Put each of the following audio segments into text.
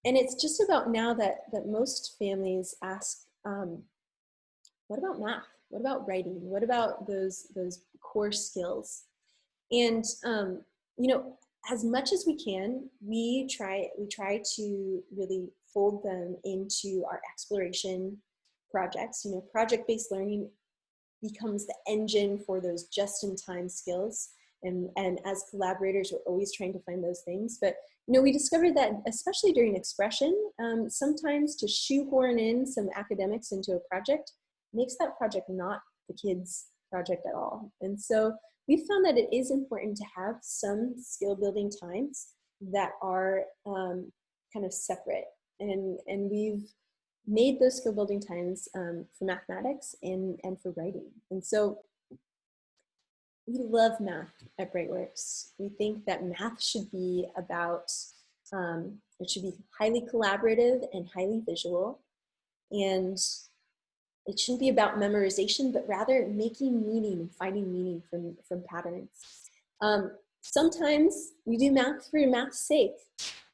And it's just about now that most families ask, what about math? What about writing? What about those core skills? And you know, as much as we can, we try to really fold them into our exploration projects. You know, project-based learning becomes the engine for those just-in-time skills. And as collaborators, we're always trying to find those things. But you know, we discovered that especially during expression, sometimes to shoehorn in some academics into a project makes that project not the kids' project at all. And so we found that it is important to have some skill building times that are kind of separate. And we've made those skill building times for mathematics and for writing. And so we love math at Brightworks. We think that math should be about, it should be highly collaborative and highly visual. And it shouldn't be about memorization, but rather making meaning and finding meaning from patterns. Sometimes we do math for math's sake.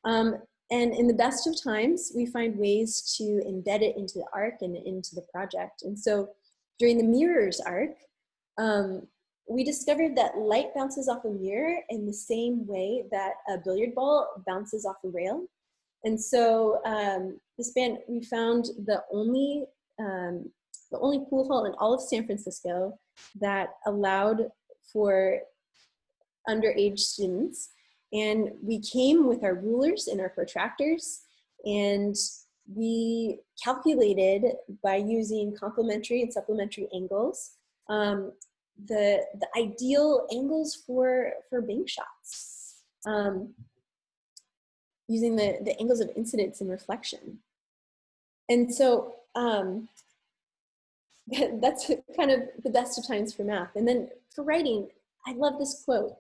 And in the best of times, we find ways to embed it into the arc and into the project. And so during the mirrors arc, we discovered that light bounces off a mirror in the same way that a billiard ball bounces off a rail. And so we found the only pool hall in all of San Francisco that allowed for underage students. And we came with our rulers and our protractors, and we calculated by using complementary and supplementary angles the ideal angles for bank shots, using the angles of incidence and reflection. And so that's kind of the best of times for math. And then for writing, I love this quote: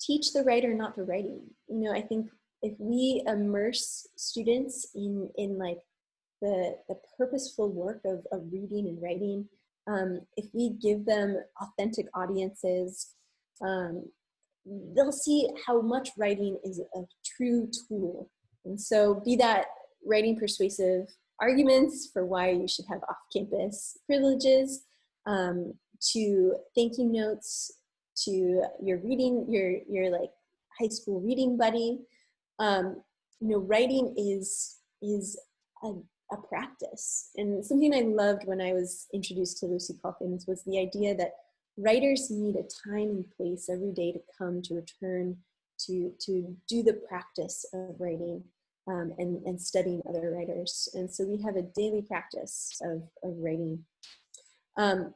teach the writer, not the writing. You know, I think if we immerse students in like the purposeful work of reading and writing, if we give them authentic audiences, they'll see how much writing is a true tool. And so be that writing persuasive arguments for why you should have off-campus privileges, to thank you notes, to your reading, your like high school reading buddy. You know, writing is a practice. And something I loved when I was introduced to Lucy Calkins was the idea that writers need a time and place every day to come to return to do the practice of writing and studying other writers. And so we have a daily practice of writing. And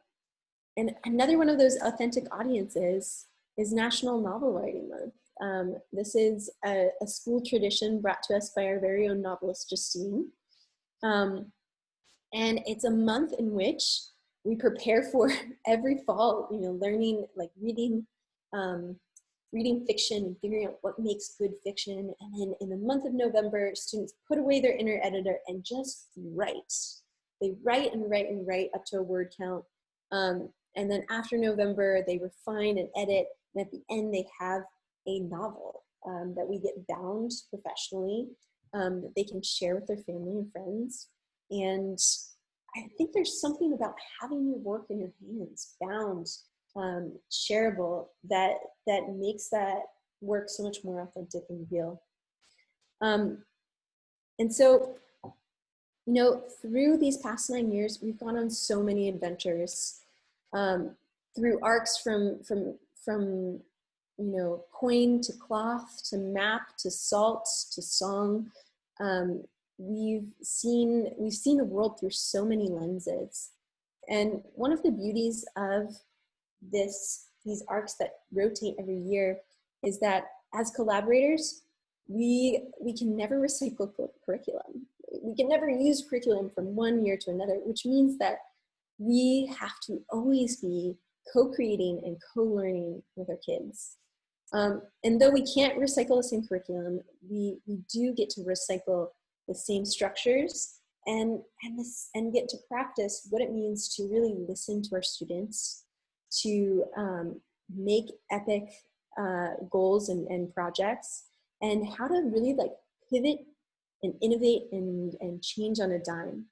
another one of those authentic audiences is National Novel Writing Month. This is a school tradition brought to us by our very own novelist, Justine. And it's a month in which we prepare for every fall, you know, learning, like reading fiction and figuring out what makes good fiction. And then in the month of November, students put away their inner editor and just write. They write and write and write up to a word count. And then after November, they refine and edit. And at the end, they have a novel that we get bound professionally, that they can share with their family and friends. And I think there's something about having your work in your hands, bound, shareable, that makes that work so much more authentic and real. And so, you know, through these past 9 years, we've gone on so many adventures, through arcs from you know, coin to cloth to map to salt to song. We've seen the world through so many lenses. And one of the beauties of these arcs that rotate every year is that as collaborators, we can never recycle curriculum. We can never use curriculum from one year to another, which means that we have to always be co-creating and co-learning with our kids. And though we can't recycle the same curriculum, we do get to recycle the same structures and get to practice what it means to really listen to our students, to make epic goals and projects, and how to really like pivot innovate and change on a dime.